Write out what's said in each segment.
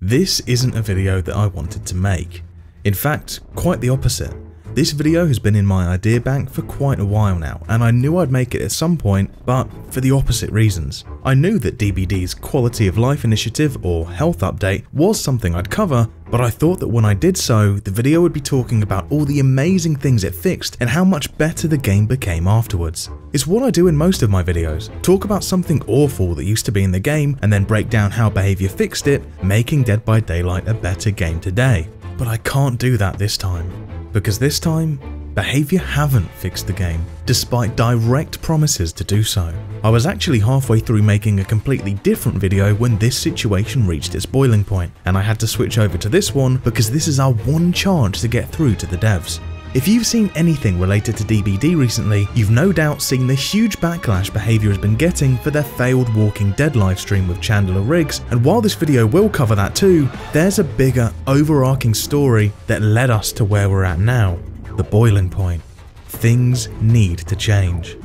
This isn't a video that I wanted to make. In fact, quite the opposite. This video has been in my idea bank for quite a while now, and I knew I'd make it at some point, but for the opposite reasons. I knew that DBD's Quality of Life Initiative or Health Update was something I'd cover, but I thought that when I did so, the video would be talking about all the amazing things it fixed and how much better the game became afterwards. It's what I do in most of my videos, talk about something awful that used to be in the game and then break down how behavior fixed it, making Dead by Daylight a better game today. But I can't do that this time. Because this time, behavior haven't fixed the game, despite direct promises to do so. I was actually halfway through making a completely different video when this situation reached its boiling point, and I had to switch over to this one because this is our one chance to get through to the devs. If you've seen anything related to DBD recently, you've no doubt seen the huge backlash behavior has been getting for their failed Walking Dead livestream with Chandler Riggs, and while this video will cover that too, there's a bigger, overarching story that led us to where we're at now, the boiling point. Things need to change.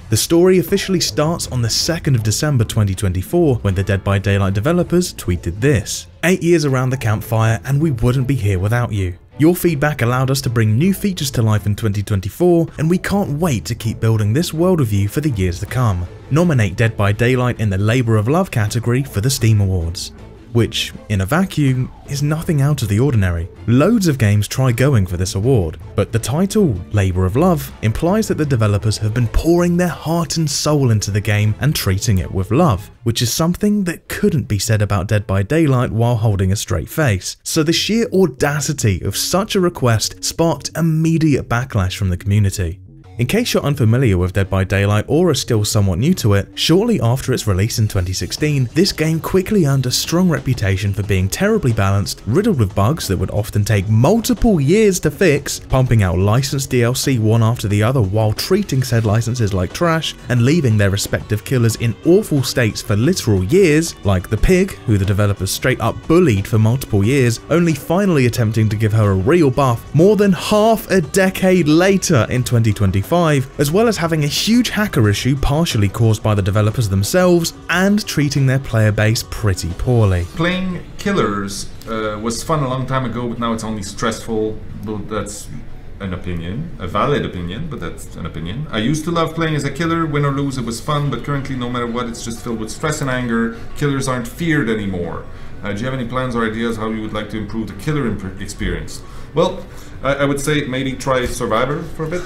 The story officially starts on the 2nd of December 2024 when the Dead by Daylight developers tweeted this: 8 years around the campfire and we wouldn't be here without you. Your feedback allowed us to bring new features to life in 2024, and we can't wait to keep building this world of you for the years to come. Nominate Dead by Daylight in the Labour of Love category for the Steam Awards. Which, in a vacuum, is nothing out of the ordinary. Loads of games try going for this award, but the title, Labour of Love, implies that the developers have been pouring their heart and soul into the game and treating it with love, which is something that couldn't be said about Dead by Daylight while holding a straight face. So the sheer audacity of such a request sparked immediate backlash from the community. In case you're unfamiliar with Dead by Daylight or are still somewhat new to it, shortly after its release in 2016, this game quickly earned a strong reputation for being terribly balanced, riddled with bugs that would often take multiple years to fix, pumping out licensed DLC one after the other while treating said licenses like trash and leaving their respective killers in awful states for literal years, like the pig, who the developers straight up bullied for multiple years, only finally attempting to give her a real buff more than half a decade later in 2024. As well as having a huge hacker issue partially caused by the developers themselves and treating their player base pretty poorly. Playing killers was fun a long time ago, but now it's only stressful. But that's an opinion, a valid opinion, but that's an opinion. I used to love playing as a killer, win or lose it was fun, but currently no matter what it's just filled with stress and anger. Killers aren't feared anymore. Do you have any plans or ideas how you would like to improve the killer experience? Well, I would say maybe try Survivor for a bit.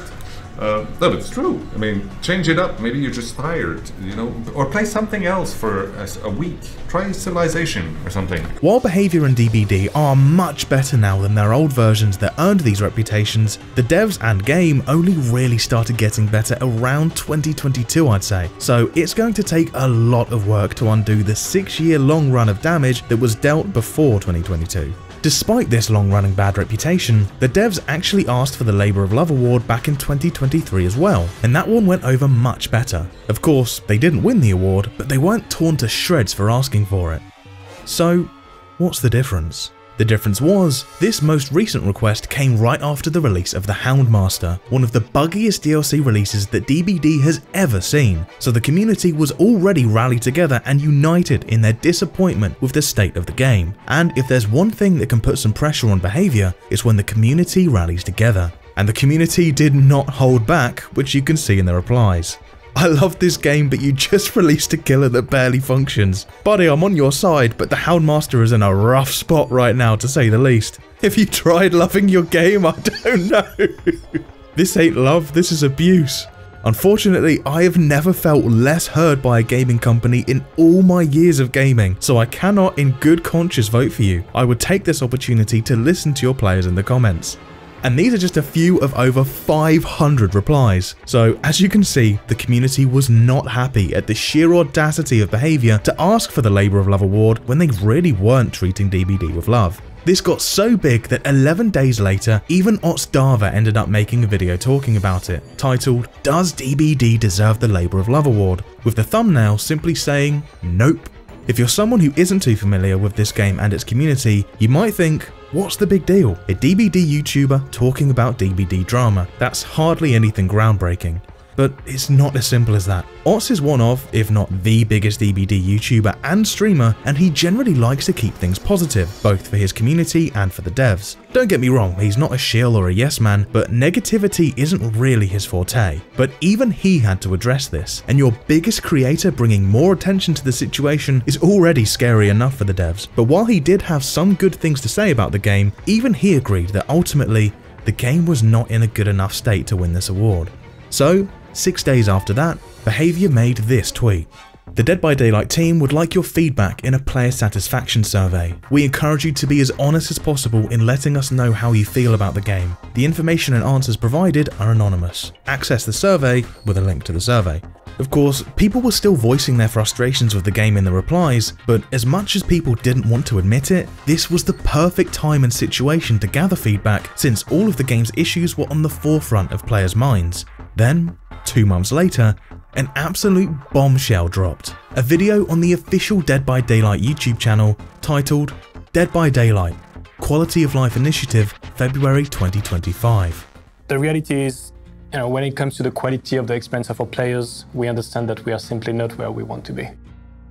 No, but it's true. I mean, change it up. Maybe you're just tired, you know, or play something else for a week. Try Civilization or something. While behavior and DBD are much better now than their old versions that earned these reputations, the devs and game only really started getting better around 2022, I'd say. So it's going to take a lot of work to undo the 6-year-long run of damage that was dealt before 2022. Despite this long-running bad reputation, the devs actually asked for the Labour of Love award back in 2023 as well, and that one went over much better. Of course, they didn't win the award, but they weren't torn to shreds for asking for it. So, what's the difference? The difference was, this most recent request came right after the release of the Houndmaster, one of the buggiest DLC releases that DBD has ever seen, so the community was already rallied together and united in their disappointment with the state of the game. And if there's one thing that can put some pressure on behavior, it's when the community rallies together. And the community did not hold back, which you can see in their replies. I love this game, but you just released a killer that barely functions. Buddy, I'm on your side, but the Houndmaster is in a rough spot right now, to say the least. Have you tried loving your game? I don't know. This ain't love, this is abuse. Unfortunately, I have never felt less heard by a gaming company in all my years of gaming, so I cannot in good conscience vote for you. I would take this opportunity to listen to your players in the comments. And these are just a few of over 500 replies. So as you can see, the community was not happy at the sheer audacity of behavior to ask for the Labour of Love award when they really weren't treating DBD with love. This got so big that 11 days later, even Ardetha ended up making a video talking about it, titled, "Does DBD deserve the Labour of Love award?" with the thumbnail simply saying, "Nope." If you're someone who isn't too familiar with this game and its community, you might think, what's the big deal? A DBD YouTuber talking about DBD drama. That's hardly anything groundbreaking. But it's not as simple as that. Otz is one of, if not the biggest DBD YouTuber and streamer, and he generally likes to keep things positive, both for his community and for the devs. Don't get me wrong, he's not a shill or a yes man, but negativity isn't really his forte. But even he had to address this, and your biggest creator bringing more attention to the situation is already scary enough for the devs. But while he did have some good things to say about the game, even he agreed that ultimately, the game was not in a good enough state to win this award. So, 6 days after that, Behaviour made this tweet. The Dead by Daylight team would like your feedback in a player satisfaction survey. We encourage you to be as honest as possible in letting us know how you feel about the game. The information and answers provided are anonymous. Access the survey with a link to the survey. Of course, people were still voicing their frustrations with the game in the replies, but as much as people didn't want to admit it, this was the perfect time and situation to gather feedback since all of the game's issues were on the forefront of players' minds. Then, 2 months later, an absolute bombshell dropped. A video on the official Dead by Daylight YouTube channel titled Dead by Daylight, Quality of Life Initiative, February 2025. The reality is, when it comes to the quality of the experience of our players, we understand that we are simply not where we want to be.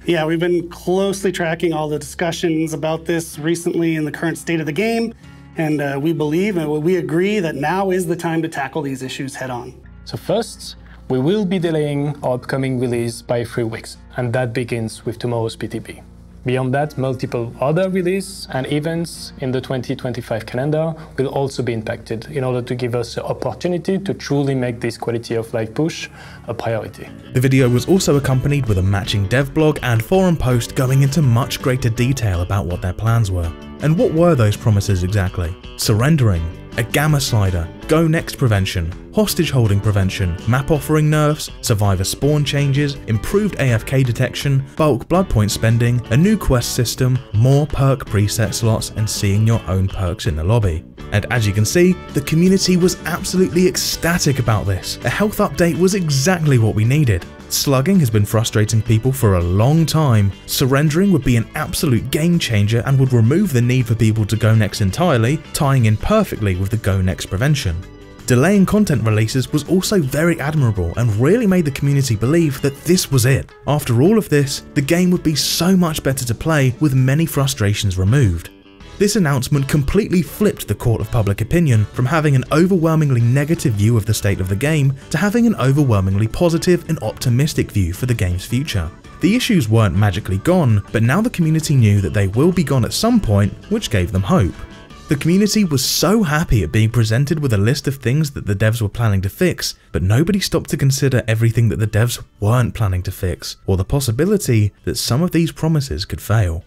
Yeah, we've been closely tracking all the discussions about this recently in the current state of the game, and we believe and we agree that now is the time to tackle these issues head on. So first, we will be delaying our upcoming release by 3 weeks, and that begins with tomorrow's PTB. Beyond that, multiple other releases and events in the 2025 calendar will also be impacted in order to give us the opportunity to truly make this quality of life push a priority. The video was also accompanied with a matching dev blog and forum post going into much greater detail about what their plans were. And what were those promises exactly? Surrendering, a gamma slider, go next prevention, hostage holding prevention, map offering nerfs, survivor spawn changes, improved AFK detection, bulk blood point spending, a new quest system, more perk preset slots, and seeing your own perks in the lobby. And as you can see, the community was absolutely ecstatic about this. A health update was exactly what we needed. Slugging has been frustrating people for a long time. Surrendering would be an absolute game changer and would remove the need for people to go next entirely, tying in perfectly with the go next prevention. Delaying content releases was also very admirable and really made the community believe that this was it. After all of this, the game would be so much better to play with many frustrations removed. This announcement completely flipped the court of public opinion from having an overwhelmingly negative view of the state of the game to having an overwhelmingly positive and optimistic view for the game's future. The issues weren't magically gone, but now the community knew that they will be gone at some point, which gave them hope. The community was so happy at being presented with a list of things that the devs were planning to fix, but nobody stopped to consider everything that the devs weren't planning to fix, or the possibility that some of these promises could fail.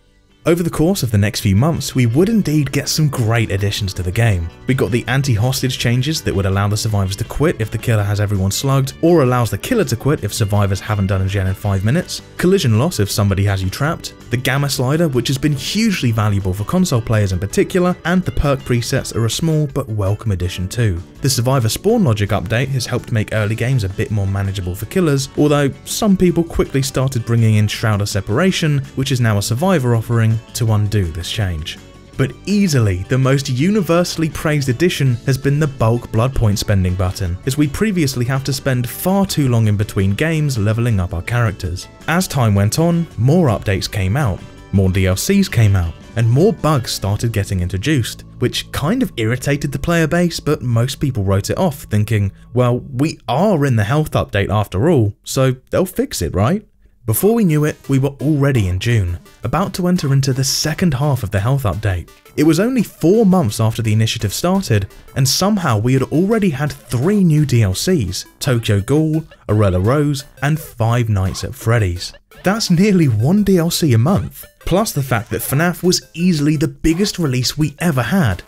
Over the course of the next few months, we would indeed get some great additions to the game. We got the anti-hostage changes that would allow the survivors to quit if the killer has everyone slugged, or allows the killer to quit if survivors haven't done a gen in 5 minutes, collision loss if somebody has you trapped, the gamma slider which has been hugely valuable for console players in particular, and the perk presets are a small but welcome addition too. The survivor spawn logic update has helped make early games a bit more manageable for killers, although some people quickly started bringing in Shroud of Separation, which is now a survivor offering, to undo this change. But easily, the most universally praised addition has been the bulk blood point spending button, as we previously have to spend far too long in between games leveling up our characters. As time went on, more updates came out, more DLCs came out, and more bugs started getting introduced, which kind of irritated the player base, but most people wrote it off, thinking, well, we are in the health update after all, so they'll fix it, right? Before we knew it, we were already in June, about to enter into the second half of the health update. It was only 4 months after the initiative started, and somehow we had already had 3 new DLCs, Tokyo Ghoul, Arella Rose, and 5 Nights at Freddy's. That's nearly 1 DLC a month, plus the fact that FNAF was easily the biggest release we ever had.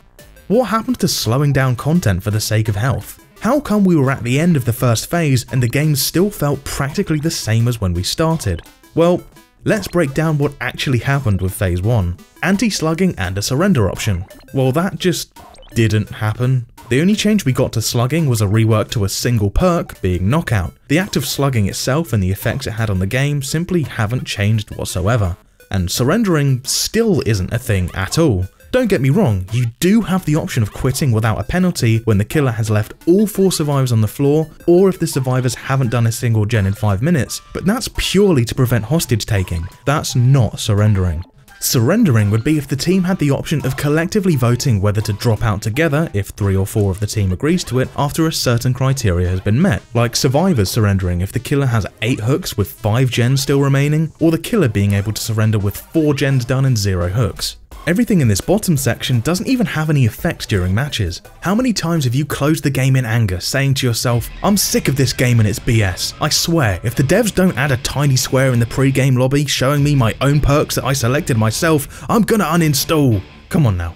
What happened to slowing down content for the sake of health? How come we were at the end of the first phase and the game still felt practically the same as when we started? Well, let's break down what actually happened with phase 1. Anti-slugging and a surrender option. Well, that just didn't happen. The only change we got to slugging was a rework to a single perk, being knockout. The act of slugging itself and the effects it had on the game simply haven't changed whatsoever. And surrendering still isn't a thing at all. Don't get me wrong, you do have the option of quitting without a penalty when the killer has left all 4 survivors on the floor, or if the survivors haven't done a single gen in 5 minutes, but that's purely to prevent hostage taking. That's not surrendering. Surrendering would be if the team had the option of collectively voting whether to drop out together if 3 or 4 of the team agrees to it after a certain criteria has been met, like survivors surrendering if the killer has 8 hooks with 5 gens still remaining, or the killer being able to surrender with 4 gens done and 0 hooks. Everything in this bottom section doesn't even have any effect during matches. How many times have you closed the game in anger, saying to yourself, I'm sick of this game and it's BS. I swear, if the devs don't add a tiny square in the pre-game lobby showing me my own perks that I selected myself, I'm gonna uninstall. Come on now.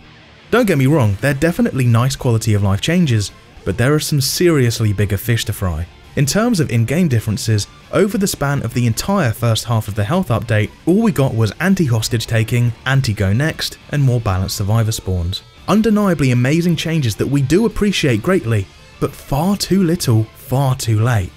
Don't get me wrong, they're definitely nice quality of life changes, but there are some seriously bigger fish to fry. In terms of in-game differences, over the span of the entire first half of the health update, all we got was anti-hostage taking, anti-go next, and more balanced survivor spawns. Undeniably amazing changes that we do appreciate greatly, but far too little, far too late.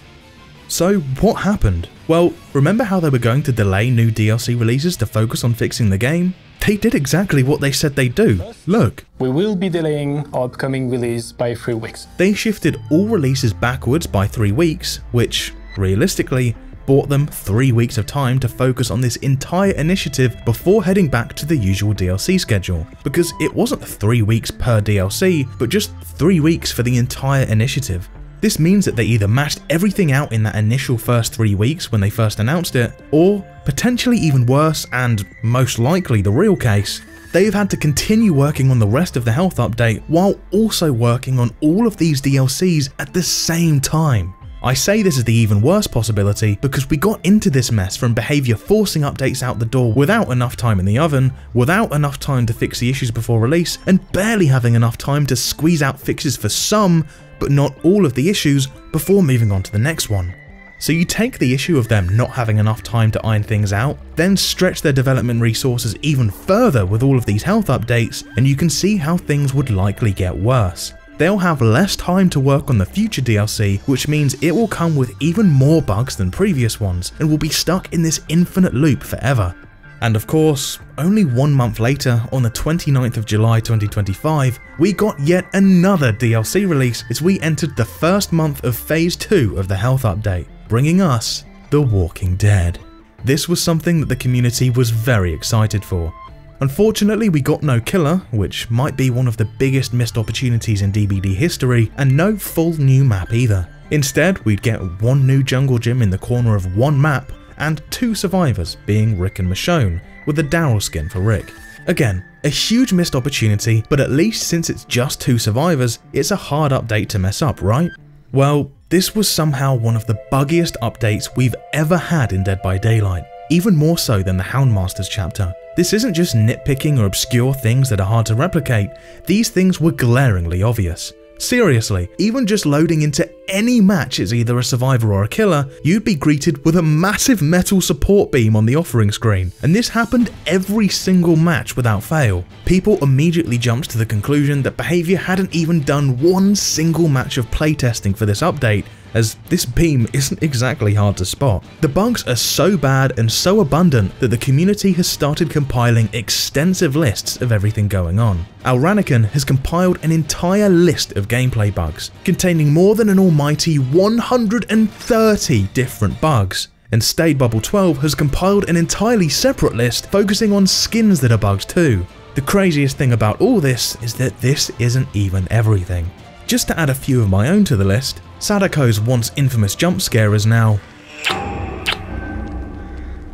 So what happened? Well, remember how they were going to delay new DLC releases to focus on fixing the game? They did exactly what they said they'd do. Look. We will be delaying our upcoming release by 3 weeks. They shifted all releases backwards by 3 weeks, which, realistically, bought them 3 weeks of time to focus on this entire initiative before heading back to the usual DLC schedule, because it wasn't 3 weeks per DLC, but just 3 weeks for the entire initiative. This means that they either mashed everything out in that initial first 3 weeks when they first announced it, or, potentially even worse and most likely the real case, they've had to continue working on the rest of the health update while also working on all of these DLCs at the same time. I say this is the even worse possibility because we got into this mess from behaviour forcing updates out the door without enough time in the oven, without enough time to fix the issues before release, and barely having enough time to squeeze out fixes for some, but not all of the issues before moving on to the next one. So you take the issue of them not having enough time to iron things out, then stretch their development resources even further with all of these health updates, and you can see how things would likely get worse. They'll have less time to work on the future DLC, which means it will come with even more bugs than previous ones, and will be stuck in this infinite loop forever. And of course, only 1 month later, on the 29th of July 2025, we got yet another DLC release as we entered the first month of Phase 2 of the health update, bringing us The Walking Dead. This was something that the community was very excited for. Unfortunately, we got no killer, which might be one of the biggest missed opportunities in DBD history, and no full new map either. Instead, we'd get 1 new jungle gym in the corner of 1 map, and 2 survivors, being Rick and Michonne, with a Daryl skin for Rick. Again, a huge missed opportunity, but at least since it's just 2 survivors, it's a hard update to mess up, right? Well, this was somehow one of the buggiest updates we've ever had in Dead by Daylight, even more so than the Houndmasters chapter. This isn't just nitpicking or obscure things that are hard to replicate, these things were glaringly obvious. Seriously, even just loading into any match as either a survivor or a killer, you'd be greeted with a massive metal support beam on the offering screen, and this happened every single match without fail. People immediately jumped to the conclusion that Behaviour hadn't even done 1 single match of playtesting for this update, as this beam isn't exactly hard to spot. The bugs are so bad and so abundant that the community has started compiling extensive lists of everything going on. Alranican has compiled an entire list of gameplay bugs, containing more than an almighty 130 different bugs. And Stayed Bubble 12 has compiled an entirely separate list focusing on skins that are bugged too. The craziest thing about all this is that this isn't even everything. Just to add a few of my own to the list, Sadako's once infamous jump scare is now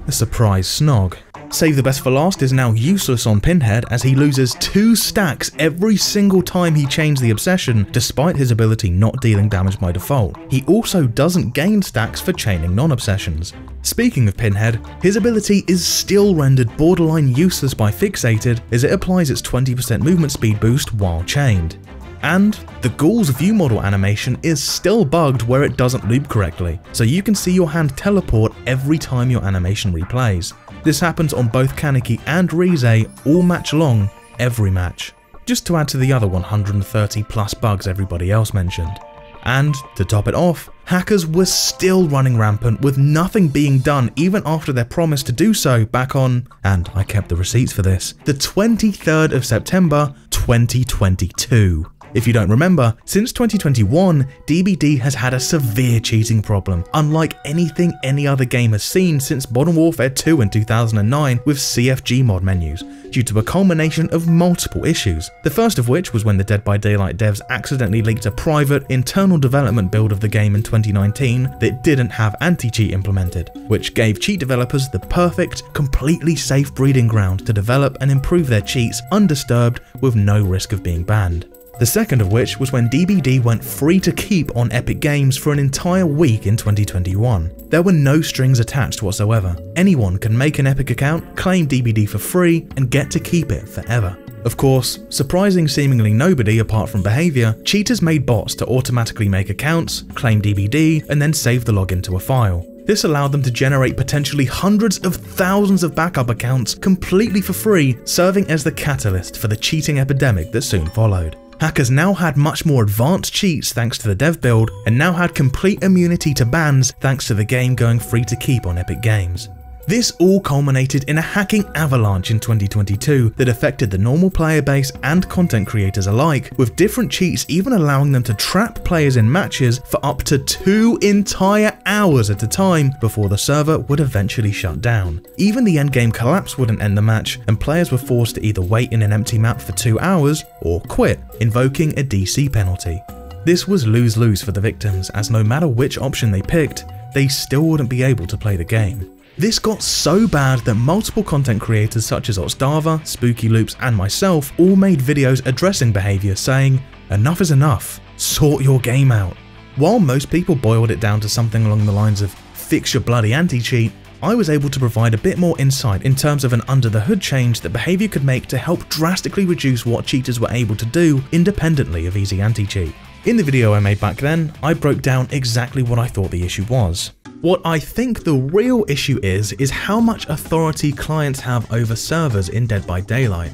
a surprise snog. Save the Best for Last is now useless on Pinhead as he loses 2 stacks every single time he chains the obsession, despite his ability not dealing damage by default. He also doesn't gain stacks for chaining non-obsessions. Speaking of Pinhead, his ability is still rendered borderline useless by Fixated as it applies its 20% movement speed boost while chained. And the Ghoul's view model animation is still bugged where it doesn't loop correctly, so you can see your hand teleport every time your animation replays. This happens on both Kaneki and Rize all match long, every match. Just to add to the other 130 plus bugs everybody else mentioned. And to top it off, hackers were still running rampant with nothing being done even after their promise to do so back on, and I kept the receipts for this, the 23rd of September 2022. If you don't remember, since 2021, DBD has had a severe cheating problem, unlike anything any other game has seen since Modern Warfare 2 in 2009 with CFG mod menus, due to a culmination of multiple issues. The first of which was when the Dead by Daylight devs accidentally leaked a private, internal development build of the game in 2019 that didn't have anti-cheat implemented, which gave cheat developers the perfect, completely safe breeding ground to develop and improve their cheats undisturbed with no risk of being banned. The second of which was when DBD went free to keep on Epic Games for an entire week in 2021. There were no strings attached whatsoever. Anyone can make an Epic account, claim DBD for free, and get to keep it forever. Of course, surprising seemingly nobody apart from behavior, cheaters made bots to automatically make accounts, claim DBD, and then save the login to a file. This allowed them to generate potentially hundreds of thousands of backup accounts completely for free, serving as the catalyst for the cheating epidemic that soon followed. Hackers now had much more advanced cheats thanks to the dev build, and now had complete immunity to bans thanks to the game going free to keep on Epic Games. This all culminated in a hacking avalanche in 2022 that affected the normal player base and content creators alike, with different cheats even allowing them to trap players in matches for up to 2 entire hours at a time before the server would eventually shut down. Even the endgame collapse wouldn't end the match, and players were forced to either wait in an empty map for 2 hours or quit, invoking a DC penalty. This was lose-lose for the victims, as no matter which option they picked, they still wouldn't be able to play the game. This got so bad that multiple content creators such as Ardetha, Spooky Loops, and myself all made videos addressing behavior, saying, "Enough is enough, sort your game out." While most people boiled it down to something along the lines of "fix your bloody anti-cheat," I was able to provide a bit more insight in terms of an under-the-hood change that behavior could make to help drastically reduce what cheaters were able to do independently of easy anti-cheat. In the video I made back then, I broke down exactly what I thought the issue was. What I think the real issue is how much authority clients have over servers in Dead by Daylight.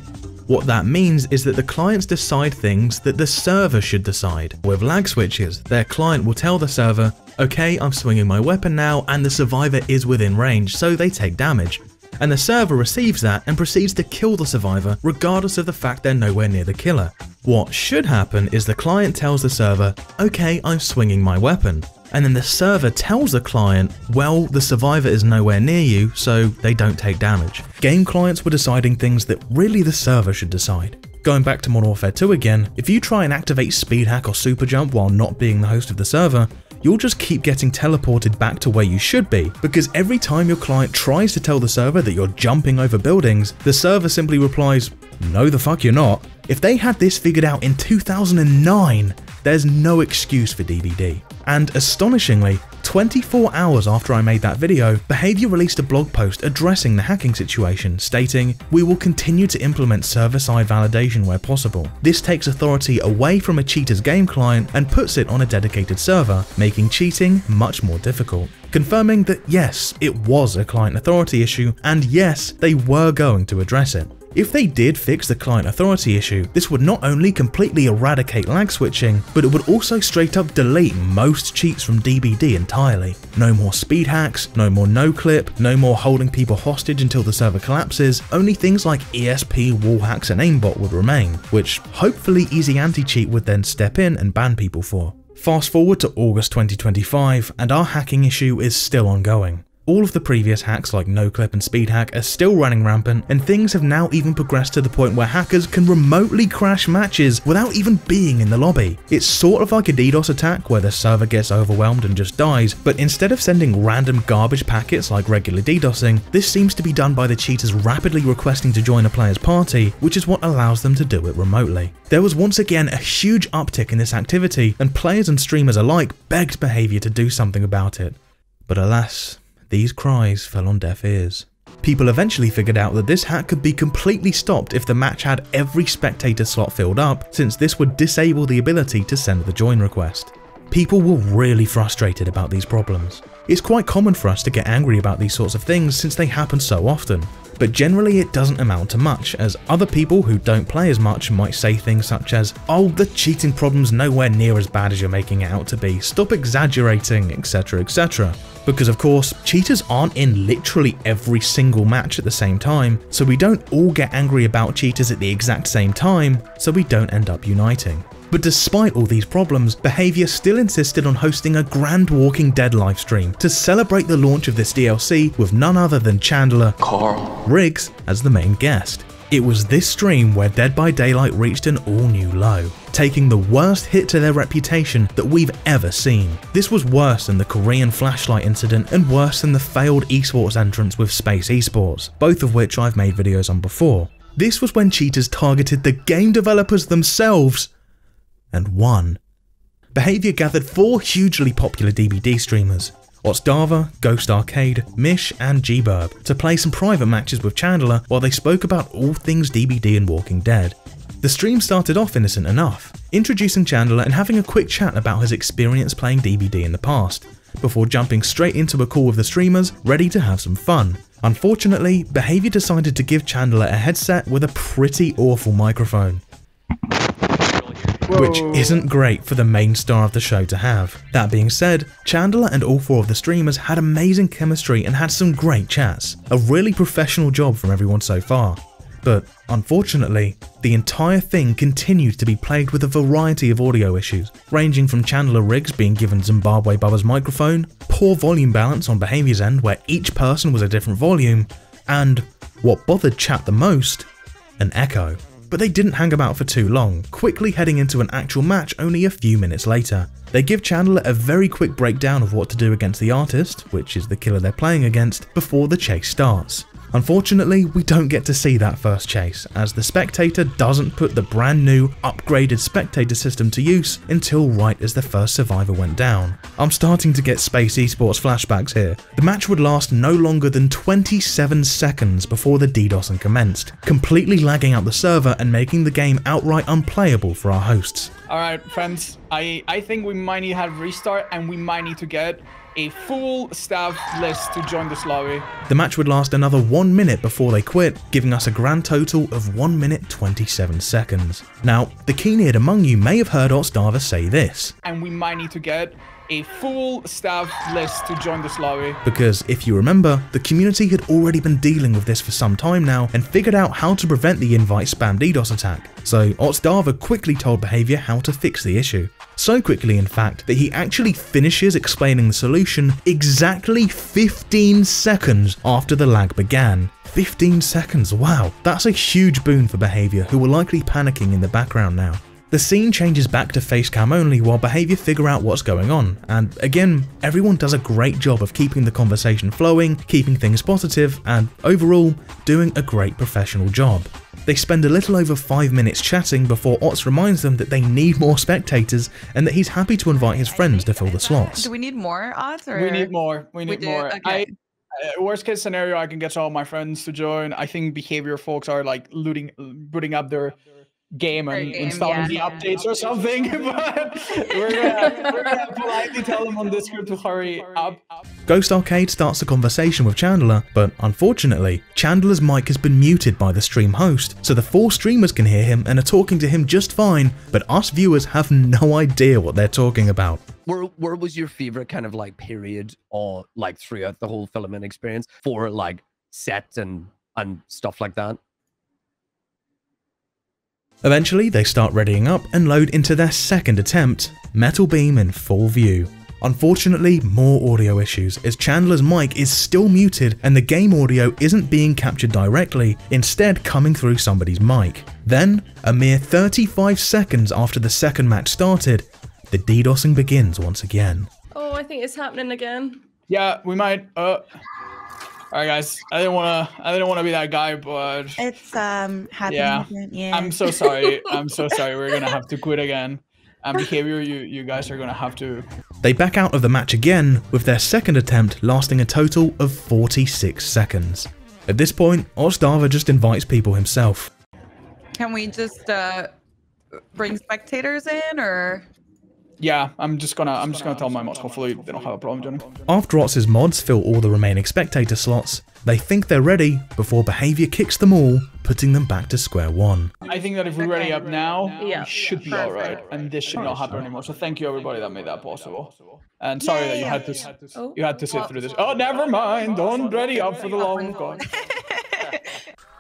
What that means is that the clients decide things that the server should decide. With lag switches, their client will tell the server, "Okay, I'm swinging my weapon now and the survivor is within range, so they take damage." And the server receives that and proceeds to kill the survivor regardless of the fact they're nowhere near the killer. What should happen is the client tells the server, "Okay, I'm swinging my weapon." And then the server tells the client, well, the survivor is nowhere near you, so they don't take damage. Game clients were deciding things that really the server should decide. Going back to Modern Warfare 2 again, if you try and activate speed hack or super jump while not being the host of the server, you'll just keep getting teleported back to where you should be, because every time your client tries to tell the server that you're jumping over buildings, the server simply replies, "No the fuck you're not." If they had this figured out in 2009, there's no excuse for DBD. And astonishingly, 24 hours after I made that video, Behavior released a blog post addressing the hacking situation, stating, "We will continue to implement server-side validation where possible. This takes authority away from a cheater's game client and puts it on a dedicated server, making cheating much more difficult." Confirming that yes, it was a client authority issue, and yes, they were going to address it. If they did fix the client authority issue, this would not only completely eradicate lag switching, but it would also straight up delete most cheats from DBD entirely. No more speed hacks, no more no-clip, no more holding people hostage until the server collapses, only things like ESP, wall hacks and aimbot would remain, which hopefully easy anti-cheat would then step in and ban people for. Fast forward to August 2025, and our hacking issue is still ongoing. All of the previous hacks like NoClip and SpeedHack are still running rampant, and things have now even progressed to the point where hackers can remotely crash matches without even being in the lobby. It's sort of like a DDoS attack where the server gets overwhelmed and just dies, but instead of sending random garbage packets like regular DDoSing, this seems to be done by the cheaters rapidly requesting to join a player's party, which is what allows them to do it remotely. There was once again a huge uptick in this activity, and players and streamers alike begged Behavior to do something about it. But alas, these cries fell on deaf ears. People eventually figured out that this hack could be completely stopped if the match had every spectator slot filled up, since this would disable the ability to send the join request. people were really frustrated about these problems. It's quite common for us to get angry about these sorts of things since they happen so often, but generally it doesn't amount to much, as other people who don't play as much might say things such as, "Oh, the cheating problem's nowhere near as bad as you're making it out to be, stop exaggerating, etc, etc." Because of course, cheaters aren't in literally every single match at the same time, so we don't all get angry about cheaters at the exact same time, so we don't end up uniting. But despite all these problems, BHVR still insisted on hosting a grand Walking Dead livestream to celebrate the launch of this DLC with none other than Chandler Carl Riggs as the main guest. It was this stream where Dead by Daylight reached an all-new low, taking the worst hit to their reputation that we've ever seen. This was worse than the Korean flashlight incident and worse than the failed esports entrance with Space Esports, both of which I've made videos on before. This was when cheaters targeted the game developers themselves and won. BHVR gathered 4 hugely popular DBD streamers, Ardetha, Ghost Arcade, Mish and G-Burb, to play some private matches with Chandler while they spoke about all things DBD and Walking Dead. The stream started off innocent enough, introducing Chandler and having a quick chat about his experience playing DBD in the past, before jumping straight into a call with the streamers, ready to have some fun. Unfortunately, BHVR decided to give Chandler a headset with a pretty awful microphone, which isn't great for the main star of the show to have. That being said, Chandler and all 4 of the streamers had amazing chemistry and had some great chats. A really professional job from everyone so far. But unfortunately, the entire thing continued to be plagued with a variety of audio issues, ranging from Chandler Riggs being given Zimbabwe Bubba's microphone, poor volume balance on BHVR's end where each person was a different volume, and, what bothered chat the most, an echo. But they didn't hang about for too long, quickly heading into an actual match only a few minutes later. They give Chandler a very quick breakdown of what to do against the artist, which is the killer they're playing against, before the chase starts. Unfortunately, we don't get to see that first chase, as the spectator doesn't put the brand new, upgraded spectator system to use until right as the first survivor went down. I'm starting to get Space Esports flashbacks here. The match would last no longer than 27 seconds before the DDoSing commenced, completely lagging out the server and making the game outright unplayable for our hosts. Alright friends, I think we might need to have restart and we might need to get a full staff list to join this lobby. The match would last another 1 minute before they quit, giving us a grand total of 1 minute 27 seconds. Now, the keen-eared among you may have heard Ardetha say this. And we might need to get a full staff list to join this lobby. Because if you remember, the community had already been dealing with this for some time now and figured out how to prevent the invite spam DDoS attack. So Ardetha quickly told BHVR how to fix the issue. So quickly in fact that he actually finishes explaining the solution exactly 15 seconds after the lag began. 15 seconds, wow, that's a huge boon for BHVR, who were likely panicking in the background now. The scene changes back to facecam only while BHVR figure out what's going on, and again, everyone does a great job of keeping the conversation flowing, keeping things positive, and overall, doing a great professional job. They spend a little over 5 minutes chatting before Otz reminds them that they need more spectators and that he's happy to invite his friends to fill the slots. Do we need more, Otz? Or? We need more. We need more. Okay. Worst case scenario, I can get all my friends to join. I think BHVR folks are like booting up their game and installing the updates or something, but we're gonna politely tell them on Discord to hurry up. Ghost Arcade starts the conversation with Chandler, but unfortunately, Chandler's mic has been muted by the stream host, so the 4 streamers can hear him and are talking to him just fine, but us viewers have no idea what they're talking about. Where was your favorite kind of like period or like throughout the whole filming experience for like sets and stuff like that? Eventually, they start readying up and load into their second attempt, Metal Beam in full view. Unfortunately, more audio issues, as Chandler's mic is still muted and the game audio isn't being captured directly, instead coming through somebody's mic. Then, a mere 35 seconds after the second match started, the DDoSing begins once again. Oh, I think it's happening again. Yeah, we might. Alright guys, I didn't wanna be that guy, but it's happening again. Yeah. I'm so sorry. I'm so sorry. We're gonna have to quit again. And BHVR, you guys are gonna have to. They back out of the match again, with their second attempt lasting a total of 46 seconds. At this point, Ardetha just invites people himself. Can we just bring spectators in, or? Yeah, I'm just gonna tell my mods. Hopefully they don't have a problem joining. After Otz's mods fill all the remaining spectator slots, they think they're ready before Behavior kicks them all, putting them back to square one. I think that if we're ready up now, Yeah, we should be alright, and this should not happen anymore. So thank you everybody that made that possible. And sorry that you had to sit through this. Oh, never mind. Don't ready up for the love of God.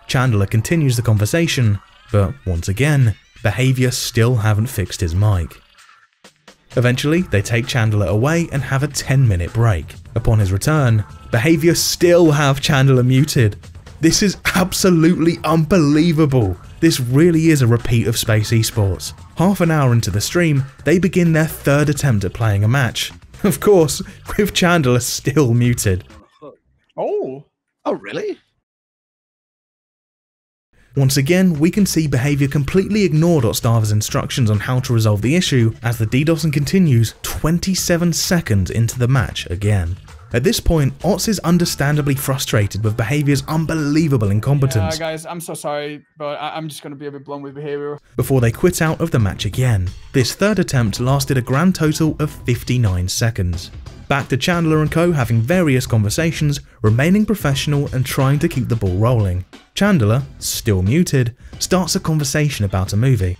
Chandler continues the conversation, but once again, Behavior still haven't fixed his mic. Eventually, they take Chandler away and have a 10-minute break. Upon his return, Behavior still have Chandler muted. This is absolutely unbelievable. This really is a repeat of Space Esports. Half an hour into the stream, they begin their third attempt at playing a match. Of course, with Chandler still muted. Oh, really? Once again, we can see Behavior completely ignored Otstava's instructions on how to resolve the issue as the DDoSing continues 27 seconds into the match again. At this point, Otz is understandably frustrated with Behavior's unbelievable incompetence. Yeah, guys, I'm so sorry, but I'm just gonna be a bit blunt with Behavior. Before they quit out of the match again. This third attempt lasted a grand total of 59 seconds. Back to Chandler and co having various conversations, remaining professional and trying to keep the ball rolling. Chandler, still muted, starts a conversation about a movie.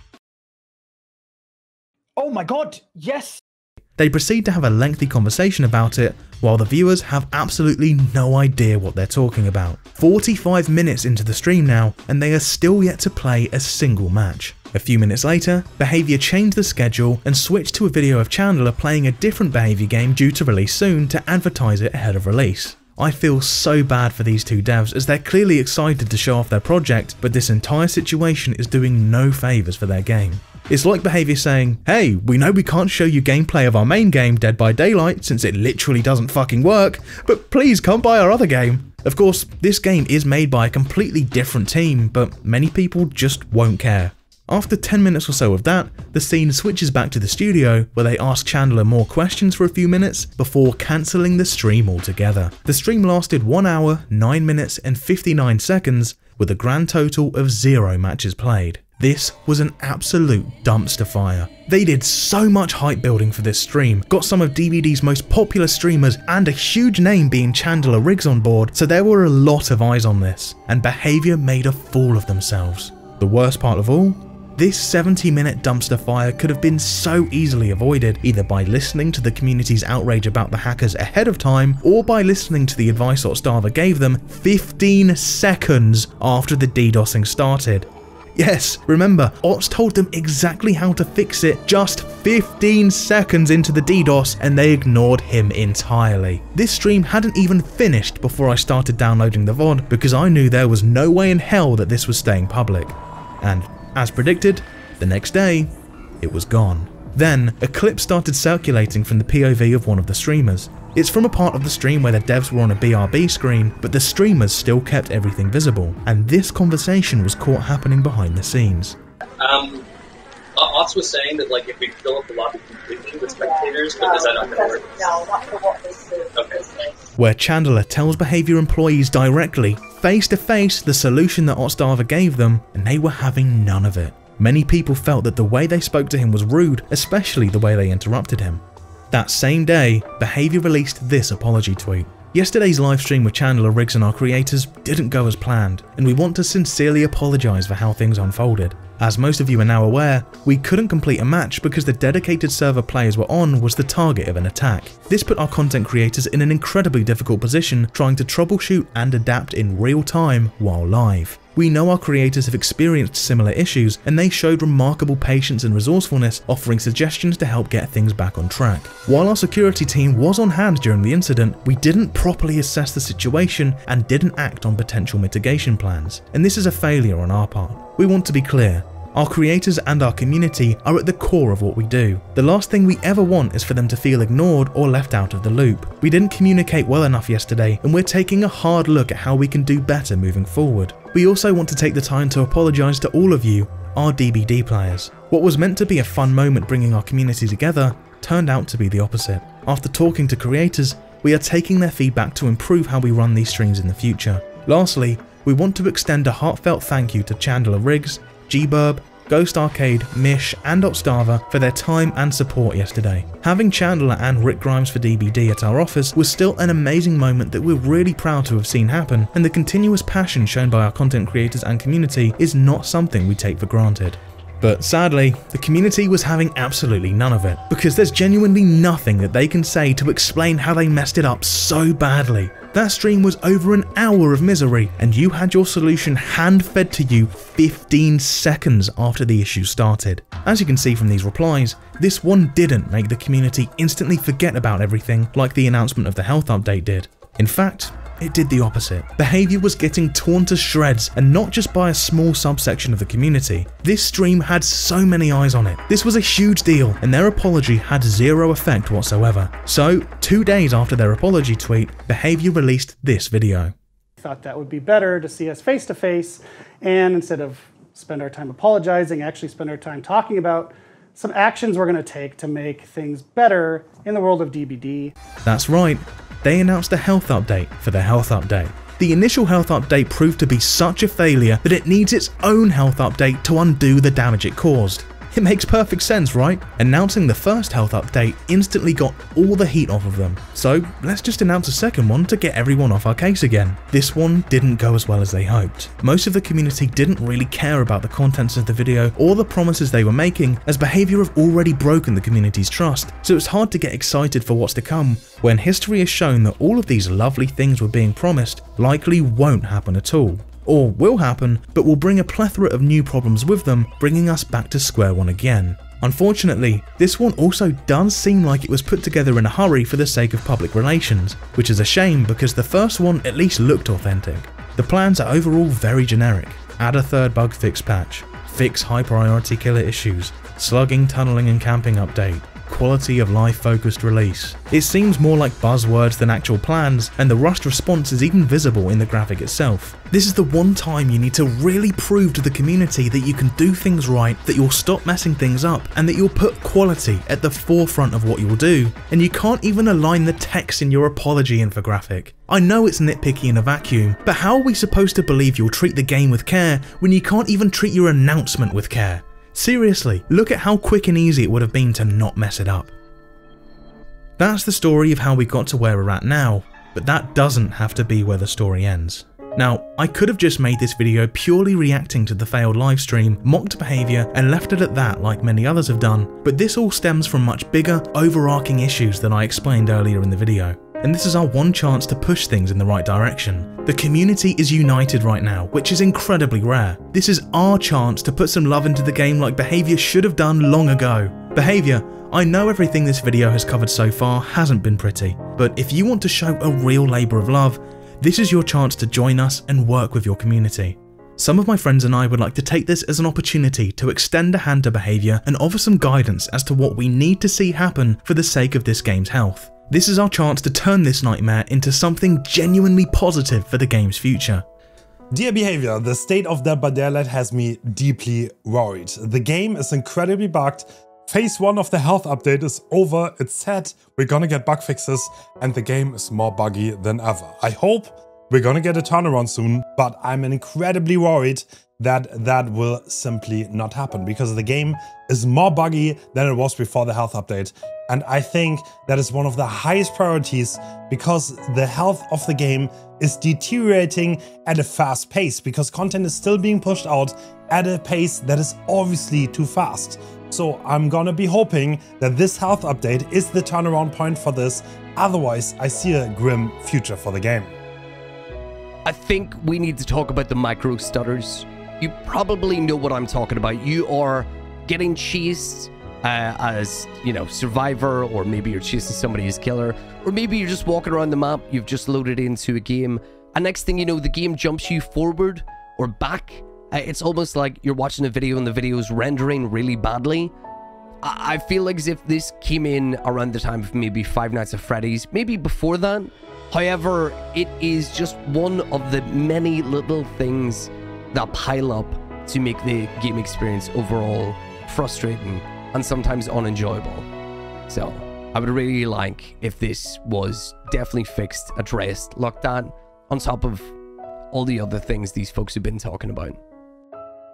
Oh my god, yes! They proceed to have a lengthy conversation about it, while the viewers have absolutely no idea what they're talking about. 45 minutes into the stream now, and they are still yet to play a single match. A few minutes later, Behavior changed the schedule and switched to a video of Chandler playing a different Behavior game due to release soon to advertise it ahead of release. I feel so bad for these two devs as they're clearly excited to show off their project, but this entire situation is doing no favours for their game. It's like Behavior saying, hey, we know we can't show you gameplay of our main game, Dead by Daylight, since it literally doesn't fucking work, but please come buy our other game. Of course, this game is made by a completely different team, but many people just won't care. After 10 minutes or so of that, the scene switches back to the studio where they ask Chandler more questions for a few minutes before cancelling the stream altogether. The stream lasted 1 hour, 9 minutes and 59 seconds with a grand total of 0 matches played. This was an absolute dumpster fire. They did so much hype building for this stream, got some of DBD's most popular streamers and a huge name being Chandler Riggs on board, so there were a lot of eyes on this, and Behavior made a fool of themselves. The worst part of all? This 70-minute dumpster fire could have been so easily avoided, either by listening to the community's outrage about the hackers ahead of time, or by listening to the advice Otstava gave them 15 seconds after the DDoSing started. Yes, remember, Otz told them exactly how to fix it just 15 seconds into the DDoS and they ignored him entirely. This stream hadn't even finished before I started downloading the VOD because I knew there was no way in hell that this was staying public. And as predicted, the next day, it was gone. Then, a clip started circulating from the POV of one of the streamers. It's from a part of the stream where the devs were on a BRB screen, but the streamers still kept everything visible, and this conversation was caught happening behind the scenes. Otz was saying that like if we fill up the lobby completely with spectators, but is that not going to work? No, not for what this is. Okay. Where Chandler tells Behavior employees directly, face to face, the solution that Otstava gave them, and they were having none of it. Many people felt that the way they spoke to him was rude, especially the way they interrupted him. That same day, Behavior released this apology tweet. Yesterday's livestream with Chandler Riggs and our creators didn't go as planned, and we want to sincerely apologise for how things unfolded. As most of you are now aware, we couldn't complete a match because the dedicated server players were on was the target of an attack. This put our content creators in an incredibly difficult position trying to troubleshoot and adapt in real time while live. We know our creators have experienced similar issues and they showed remarkable patience and resourcefulness, offering suggestions to help get things back on track. While our security team was on hand during the incident, we didn't properly assess the situation and didn't act on potential mitigation plans, and this is a failure on our part. We want to be clear. Our creators and our community are at the core of what we do. The last thing we ever want is for them to feel ignored or left out of the loop. We didn't communicate well enough yesterday, and we're taking a hard look at how we can do better moving forward. We also want to take the time to apologise to all of you, our DBD players. What was meant to be a fun moment bringing our community together turned out to be the opposite. After talking to creators, we are taking their feedback to improve how we run these streams in the future. Lastly, we want to extend a heartfelt thank you to Chandler Riggs, G-Burb, Ghost Arcade, Mish, and Obstava for their time and support yesterday. Having Chandler and Rick Grimes for DBD at our office was still an amazing moment that we're really proud to have seen happen, and the continuous passion shown by our content creators and community is not something we take for granted. But sadly, the community was having absolutely none of it, because there's genuinely nothing that they can say to explain how they messed it up so badly. That stream was over an hour of misery, and you had your solution hand-fed to you 15 seconds after the issue started. As you can see from these replies, this one didn't make the community instantly forget about everything like the announcement of the health update did. In fact, it did the opposite. Behavior was getting torn to shreds, and not just by a small subsection of the community. This stream had so many eyes on it. This was a huge deal, and their apology had zero effect whatsoever. So, 2 days after their apology tweet, Behavior released this video. Thought that would be better to see us face to face, and instead of spend our time apologizing, actually spend our time talking about some actions we're going to take to make things better in the world of DBD. That's right. They announced a health update for the health update. The initial health update proved to be such a failure that it needs its own health update to undo the damage it caused. It makes perfect sense, right? Announcing the first health update instantly got all the heat off of them. So let's just announce a second one to get everyone off our case again. This one didn't go as well as they hoped. Most of the community didn't really care about the contents of the video or the promises they were making, as Behavior have already broken the community's trust, so it's hard to get excited for what's to come when history has shown that all of these lovely things were being promised likely won't happen at all. Or will happen, but will bring a plethora of new problems with them, bringing us back to square one again. Unfortunately, this one also does seem like it was put together in a hurry for the sake of public relations, which is a shame because the first one at least looked authentic. The plans are overall very generic. Add a third bug fix patch, fix high priority killer issues, slugging, tunneling and camping update, quality of life focused release. It seems more like buzzwords than actual plans, and the rushed response is even visible in the graphic itself. This is the one time you need to really prove to the community that you can do things right, that you'll stop messing things up, and that you'll put quality at the forefront of what you'll do, and you can't even align the text in your apology infographic. I know it's nitpicky in a vacuum, but how are we supposed to believe you'll treat the game with care when you can't even treat your announcement with care? Seriously, look at how quick and easy it would have been to not mess it up. That's the story of how we got to where we're at now, but that doesn't have to be where the story ends. Now, I could have just made this video purely reacting to the failed livestream, mocked Behavior, and left it at that like many others have done, but this all stems from much bigger, overarching issues that I explained earlier in the video. And this is our one chance to push things in the right direction. The community is united right now, which is incredibly rare. This is our chance to put some love into the game like Behavior should have done long ago. Behavior, I know everything this video has covered so far hasn't been pretty, but if you want to show a real labour of love, this is your chance to join us and work with your community. Some of my friends and I would like to take this as an opportunity to extend a hand to Behavior and offer some guidance as to what we need to see happen for the sake of this game's health. This is our chance to turn this nightmare into something genuinely positive for the game's future. Dear Behavior, the state of the Borderlet has me deeply worried. The game is incredibly bugged. Phase 1 of the health update is over, it's set, we're gonna get bug fixes, and the game is more buggy than ever. I hope we're gonna get a turnaround soon, but I'm incredibly worried that that will simply not happen because the game is more buggy than it was before the health update. And I think that is one of the highest priorities because the health of the game is deteriorating at a fast pace because content is still being pushed out at a pace that is obviously too fast. So I'm gonna be hoping that this health update is the turnaround point for this. Otherwise, I see a grim future for the game. I think we need to talk about the micro stutters. You probably know what I'm talking about. You are getting chased as, you know, survivor, or maybe you're chasing somebody as killer, or maybe you're just walking around the map, you've just loaded into a game, and next thing you know, the game jumps you forward or back. It's almost like you're watching a video and the video is rendering really badly. I feel like as if this came in around the time of maybe Five Nights at Freddy's, maybe before that. However, it is just one of the many little things that pile up to make the game experience overall frustrating and sometimes unenjoyable. So I would really like if this was definitely fixed, addressed, looked at, on top of all the other things these folks have been talking about.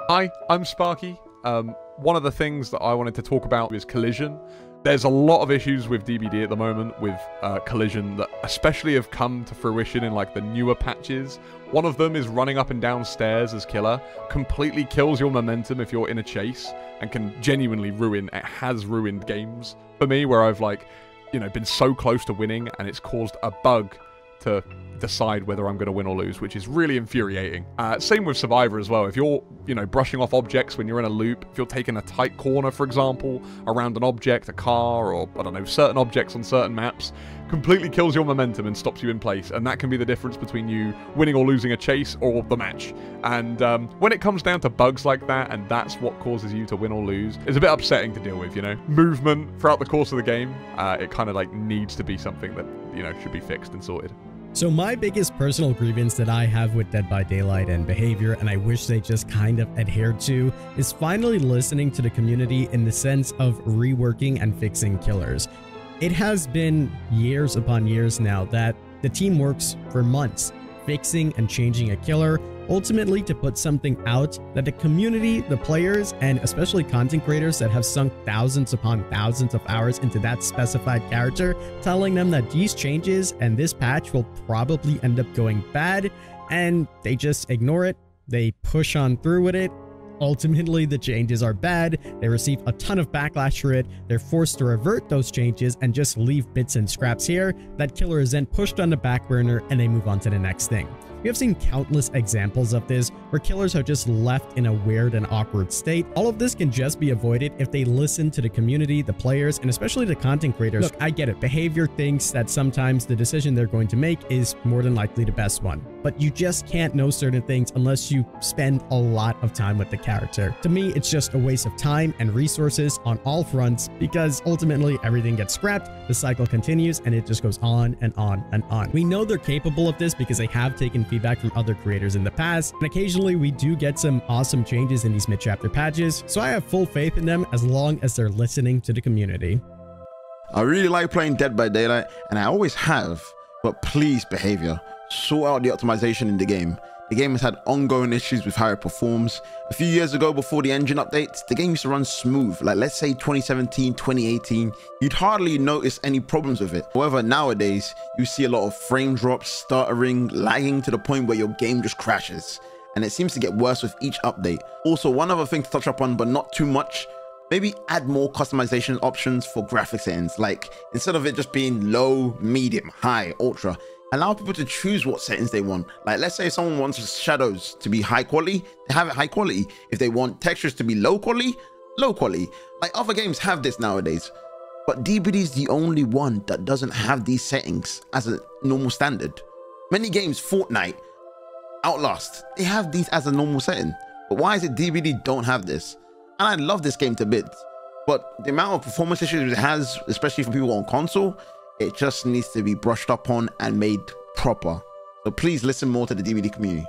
Hi, I'm Sparkyy. one of the things that I wanted to talk about is collision. There's a lot of issues with DBD at the moment with collision that especially have come to fruition in like the newer patches. One of them is running up and down stairs as killer. Completely kills your momentum if you're in a chase and can genuinely ruin, it has ruined games for me where I've like, you know, been so close to winning and it's caused a bug to decide whether I'm going to win or lose, which is really infuriating. Same with Survivor as well. If you're, you know, brushing off objects when you're in a loop, if you're taking a tight corner, for example, around an object, a car, or, I don't know, certain objects on certain maps, completely kills your momentum and stops you in place. And that can be the difference between you winning or losing a chase or the match. And when it comes down to bugs like that, and that's what causes you to win or lose, it's a bit upsetting to deal with, you know? Movement throughout the course of the game, it kind of like needs to be something that, you know, should be fixed and sorted. So my biggest personal grievance that I have with Dead by Daylight and behavior, and I wish they just kind of adhered to, is finally listening to the community in the sense of reworking and fixing killers. It has been years upon years now that the team works for months fixing and changing a killer, ultimately to put something out that the community, the players, and especially content creators that have sunk thousands upon thousands of hours into that specified character, telling them that these changes and this patch will probably end up going bad, and they just ignore it, they push on through with it. Ultimately, the changes are bad, they receive a ton of backlash for it, they're forced to revert those changes and just leave bits and scraps here. That killer is then pushed on the back burner and they move on to the next thing. We have seen countless examples of this, where killers are just left in a weird and awkward state. All of this can just be avoided if they listen to the community, the players, and especially the content creators. Look, I get it. Behavior thinks that sometimes the decision they're going to make is more than likely the best one. But you just can't know certain things unless you spend a lot of time with the character. To me, it's just a waste of time and resources on all fronts, because ultimately everything gets scrapped, the cycle continues, and it just goes on and on and on. We know they're capable of this because they have taken feedback from other creators in the past, and occasionally we do get some awesome changes in these mid-chapter patches, so I have full faith in them as long as they're listening to the community. I really like playing Dead by Daylight, and I always have, but please, behavior, sort out the optimization in the game. The game has had ongoing issues with how it performs. A few years ago, before the engine updates, the game used to run smooth. Like, let's say 2017, 2018, you'd hardly notice any problems with it. However, nowadays, you see a lot of frame drops, stuttering, lagging to the point where your game just crashes. And it seems to get worse with each update. Also, one other thing to touch up on, but not too much, maybe add more customization options for graphics settings. Like, instead of it just being low, medium, high, ultra, allow people to choose what settings they want. Like, let's say someone wants shadows to be high quality, they have it high quality. If they want textures to be low quality, low quality. Like, other games have this nowadays. But DBD is the only one that doesn't have these settings as a normal standard. Many games, Fortnite, Outlast, they have these as a normal setting. But why is it DBD don't have this? And I love this game to bits, but the amount of performance issues it has, especially for people on console, it just needs to be brushed up on and made proper. So please listen more to the DBD community.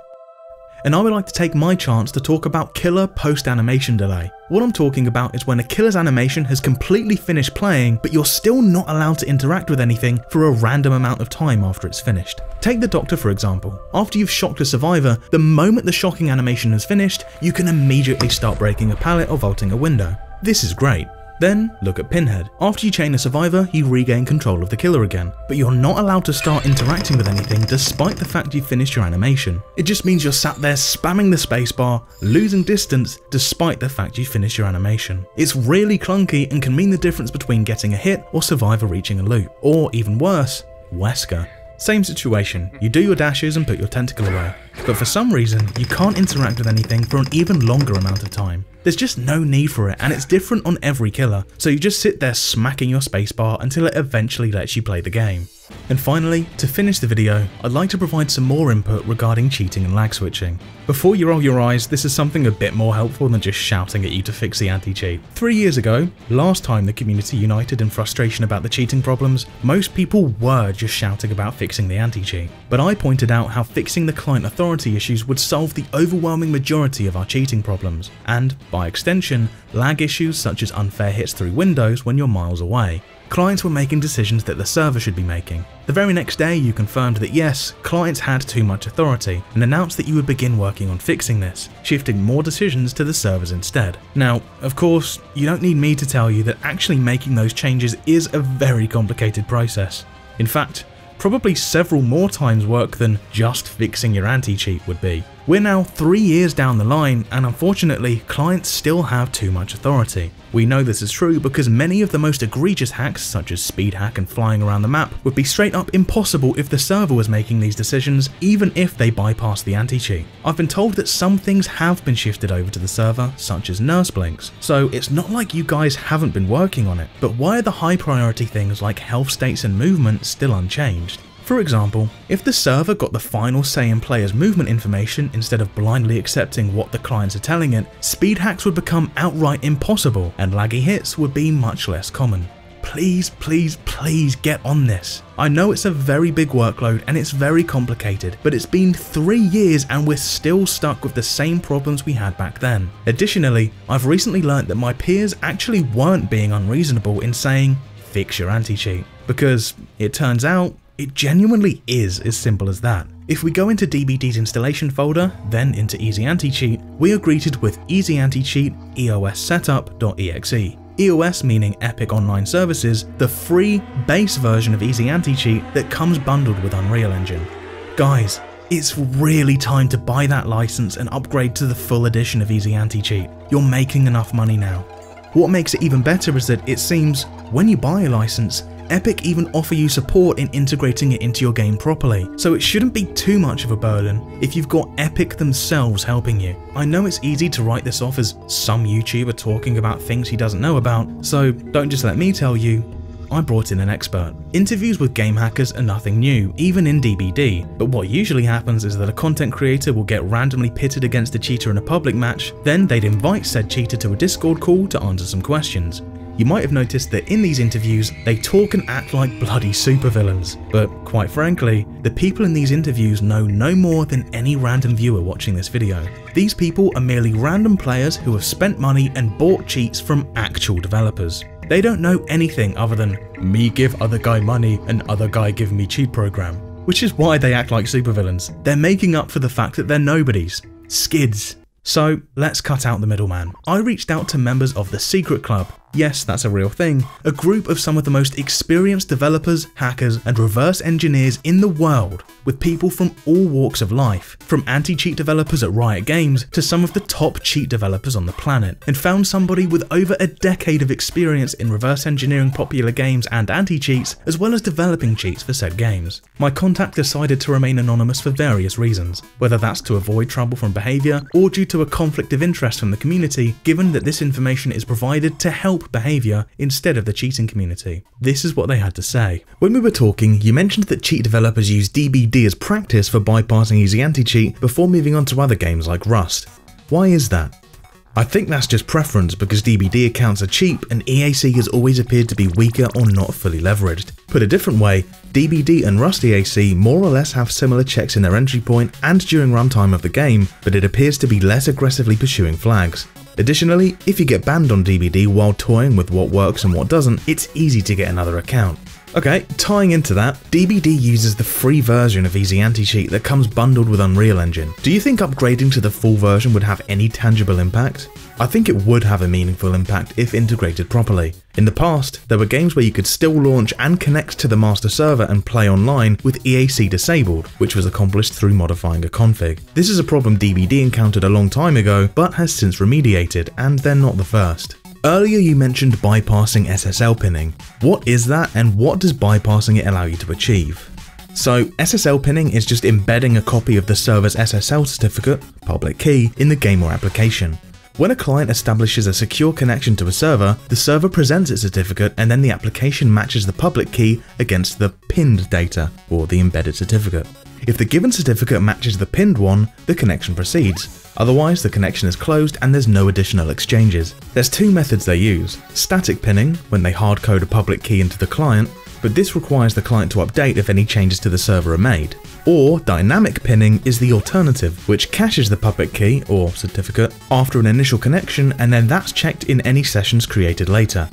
And I would like to take my chance to talk about killer post-animation delay. What I'm talking about is when a killer's animation has completely finished playing, but you're still not allowed to interact with anything for a random amount of time after it's finished. Take the Doctor for example. After you've shocked a survivor, the moment the shocking animation has finished, you can immediately start breaking a pallet or vaulting a window. This is great. Then, look at Pinhead. After you chain a survivor, you regain control of the killer again, but you're not allowed to start interacting with anything despite the fact you've finished your animation. It just means you're sat there spamming the spacebar, losing distance despite the fact you finished your animation. It's really clunky and can mean the difference between getting a hit or survivor reaching a loop, or even worse, Wesker. Same situation, you do your dashes and put your tentacle away, but for some reason you can't interact with anything for an even longer amount of time. There's just no need for it, and it's different on every killer, so you just sit there smacking your spacebar until it eventually lets you play the game. And finally, to finish the video, I'd like to provide some more input regarding cheating and lag switching. Before you roll your eyes, this is something a bit more helpful than just shouting at you to fix the anti-cheat. 3 years ago, last time the community united in frustration about the cheating problems, most people were just shouting about fixing the anti-cheat. But I pointed out how fixing the client authority issues would solve the overwhelming majority of our cheating problems, and, by extension, lag issues such as unfair hits through windows when you're miles away. clients were making decisions that the server should be making. The very next day, you confirmed that yes, clients had too much authority and announced that you would begin working on fixing this, shifting more decisions to the servers instead. Now, of course, you don't need me to tell you that actually making those changes is a very complicated process. In fact, probably several more times work than just fixing your anti-cheat would be. We're now 3 years down the line, and unfortunately, clients still have too much authority. We know this is true because many of the most egregious hacks, such as speed hack and flying around the map, would be straight up impossible if the server was making these decisions, even if they bypass the anti-cheat. I've been told that some things have been shifted over to the server, such as nurse blinks, so it's not like you guys haven't been working on it, but why are the high priority things like health states and movement still unchanged? For example, if the server got the final say in players' movement information instead of blindly accepting what the clients are telling it, speed hacks would become outright impossible and laggy hits would be much less common. Please, please, please get on this. I know it's a very big workload and it's very complicated, but it's been 3 years and we're still stuck with the same problems we had back then. Additionally, I've recently learnt that my peers actually weren't being unreasonable in saying, fix your anti-cheat, because it turns out it genuinely is as simple as that. If we go into DBD's installation folder, then into Easy Anti-Cheat, we are greeted with Easy Anti-Cheat EOS Setup.exe. EOS meaning Epic Online Services, the free base version of Easy Anti-Cheat that comes bundled with Unreal Engine. Guys, it's really time to buy that license and upgrade to the full edition of Easy Anti-Cheat. You're making enough money now. What makes it even better is that it seems, when you buy a license, Epic even offer you support in integrating it into your game properly, so it shouldn't be too much of a burden if you've got Epic themselves helping you. I know it's easy to write this off as some YouTuber talking about things he doesn't know about, so don't just let me tell you, I brought in an expert. Interviews with game hackers are nothing new, even in DBD, but what usually happens is that a content creator will get randomly pitted against a cheater in a public match, then they'd invite said cheater to a Discord call to answer some questions. You might have noticed that in these interviews, they talk and act like bloody supervillains, but quite frankly, the people in these interviews know no more than any random viewer watching this video. These people are merely random players who have spent money and bought cheats from actual developers. They don't know anything other than, me give other guy money and other guy give me cheat program, which is why they act like supervillains. They're making up for the fact that they're nobodies. Skids. So let's cut out the middleman. I reached out to members of the Secret Club. Yes, that's a real thing. A group of some of the most experienced developers, hackers, and reverse engineers in the world, with people from all walks of life, from anti-cheat developers at Riot Games to some of the top cheat developers on the planet, and found somebody with over a decade of experience in reverse engineering popular games and anti-cheats, as well as developing cheats for said games. My contact decided to remain anonymous for various reasons, whether that's to avoid trouble from behavior or due to a conflict of interest from the community, given that this information is provided to help behavior instead of the cheating community. This is what they had to say. When we were talking, you mentioned that cheat developers use DBD as practice for bypassing Easy Anti-Cheat before moving on to other games like Rust. Why is that? I think that's just preference because DBD accounts are cheap and EAC has always appeared to be weaker or not fully leveraged. Put a different way, DBD and Rust EAC more or less have similar checks in their entry point and during runtime of the game, but it appears to be less aggressively pursuing flags. Additionally, if you get banned on DBD while toying with what works and what doesn't, it's easy to get another account. Okay, tying into that, DBD uses the free version of Easy Anti-Cheat that comes bundled with Unreal Engine. Do you think upgrading to the full version would have any tangible impact? I think it would have a meaningful impact if integrated properly. In the past, there were games where you could still launch and connect to the master server and play online with EAC disabled, which was accomplished through modifying a config. This is a problem DBD encountered a long time ago, but has since remediated, and they're not the first. Earlier you mentioned bypassing SSL pinning. What is that and what does bypassing it allow you to achieve? So SSL pinning is just embedding a copy of the server's SSL certificate, public key, in the game or application. When a client establishes a secure connection to a server, the server presents its certificate and then the application matches the public key against the pinned data, or the embedded certificate. If the given certificate matches the pinned one, the connection proceeds. Otherwise, the connection is closed and there's no additional exchanges. There's two methods they use. Static pinning, when they hardcode a public key into the client, but this requires the client to update if any changes to the server are made. Or dynamic pinning is the alternative, which caches the public key, or certificate, after an initial connection and then that's checked in any sessions created later.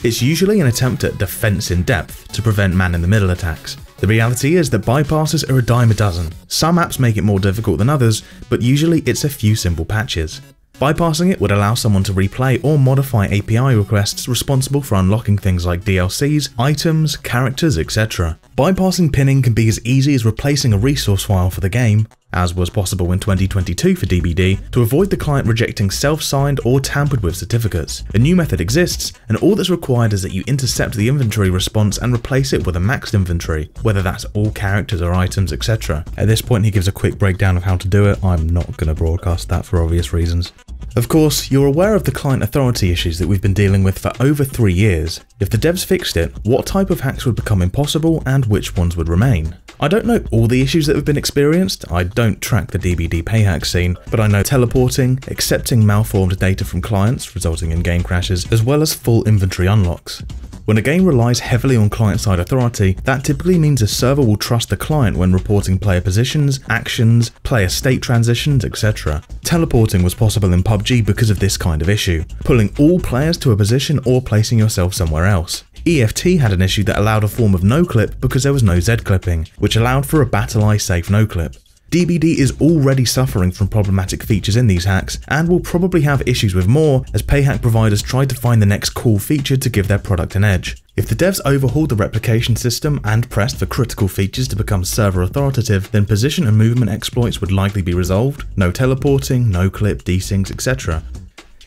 It's usually an attempt at defense in depth to prevent man-in-the-middle attacks. The reality is that bypasses are a dime a dozen. Some apps make it more difficult than others, but usually it's a few simple patches. Bypassing it would allow someone to replay or modify API requests responsible for unlocking things like DLCs, items, characters, etc. Bypassing pinning can be as easy as replacing a resource file for the game, as was possible in 2022 for DBD, to avoid the client rejecting self-signed or tampered with certificates. A new method exists, and all that's required is that you intercept the inventory response and replace it with a maxed inventory, whether that's all characters or items, etc. At this point he gives a quick breakdown of how to do it. I'm not going to broadcast that for obvious reasons. Of course, you're aware of the client authority issues that we've been dealing with for over 3 years. If the devs fixed it, what type of hacks would become impossible and which ones would remain? I don't know all the issues that have been experienced. I don't track the DBD pay hack scene, but I know teleporting, accepting malformed data from clients resulting in game crashes, as well as full inventory unlocks. When a game relies heavily on client-side authority, that typically means a server will trust the client when reporting player positions, actions, player state transitions, etc. Teleporting was possible in PUBG because of this kind of issue, pulling all players to a position or placing yourself somewhere else. EFT had an issue that allowed a form of no-clip because there was no Z-clipping, which allowed for a battle-eye safe no-clip. DBD is already suffering from problematic features in these hacks, and will probably have issues with more as pay hack providers try to find the next cool feature to give their product an edge. If the devs overhauled the replication system and pressed for critical features to become server authoritative, then position and movement exploits would likely be resolved, no teleporting, no clip, desyncs, etc.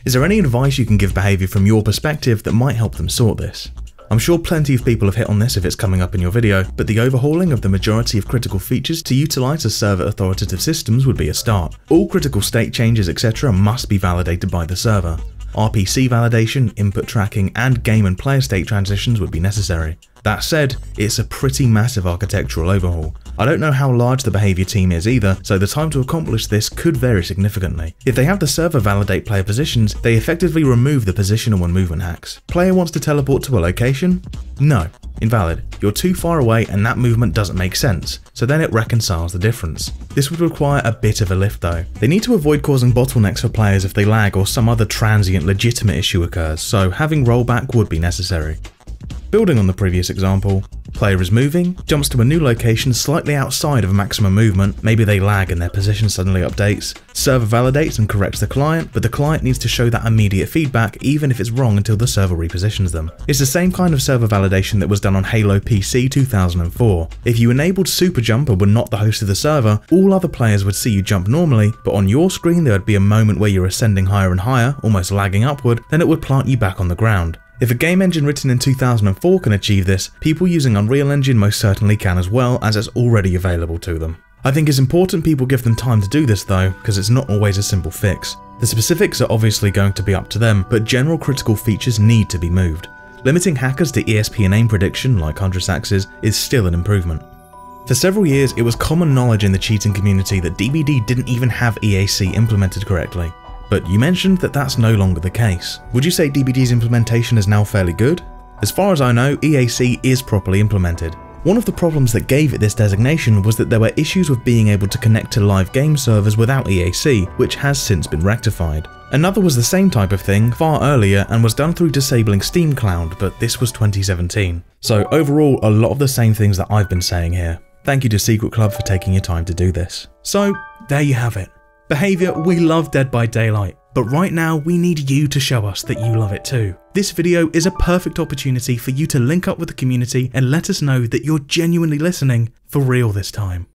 Is there any advice you can give behaviour from your perspective that might help them sort this? I'm sure plenty of people have hit on this if it's coming up in your video, but the overhauling of the majority of critical features to utilise as server authoritative systems would be a start. All critical state changes, etc. must be validated by the server. RPC validation, input tracking, and game and player state transitions would be necessary. That said, it's a pretty massive architectural overhaul. I don't know how large the behaviour team is either, so the time to accomplish this could vary significantly. If they have the server validate player positions, they effectively remove the positional and movement hacks. Player wants to teleport to a location? No. Invalid. You're too far away and that movement doesn't make sense, so then it reconciles the difference. This would require a bit of a lift though. They need to avoid causing bottlenecks for players if they lag or some other transient legitimate issue occurs, so having rollback would be necessary. Building on the previous example, player is moving, jumps to a new location slightly outside of maximum movement, maybe they lag and their position suddenly updates. Server validates and corrects the client, but the client needs to show that immediate feedback even if it's wrong until the server repositions them. It's the same kind of server validation that was done on Halo PC 2004. If you enabled super jump and were not the host of the server, all other players would see you jump normally, but on your screen there would be a moment where you're ascending higher and higher, almost lagging upward, then it would plant you back on the ground. If a game engine written in 2004 can achieve this, people using Unreal Engine most certainly can as well, as it's already available to them. I think it's important people give them time to do this though, because it's not always a simple fix. The specifics are obviously going to be up to them, but general critical features need to be moved. Limiting hackers to ESP and aim prediction, like Huntress axes, is still an improvement. For several years, it was common knowledge in the cheating community that DBD didn't even have EAC implemented correctly. But you mentioned that that's no longer the case. Would you say DBD's implementation is now fairly good? As far as I know, EAC is properly implemented. One of the problems that gave it this designation was that there were issues with being able to connect to live game servers without EAC, which has since been rectified. Another was the same type of thing far earlier and was done through disabling Steam Cloud, but this was 2017. So overall, a lot of the same things that I've been saying here. Thank you to Secret Club for taking your time to do this. So there you have it. Behaviour, we love Dead by Daylight, but right now we need you to show us that you love it too. This video is a perfect opportunity for you to link up with the community and let us know that you're genuinely listening for real this time.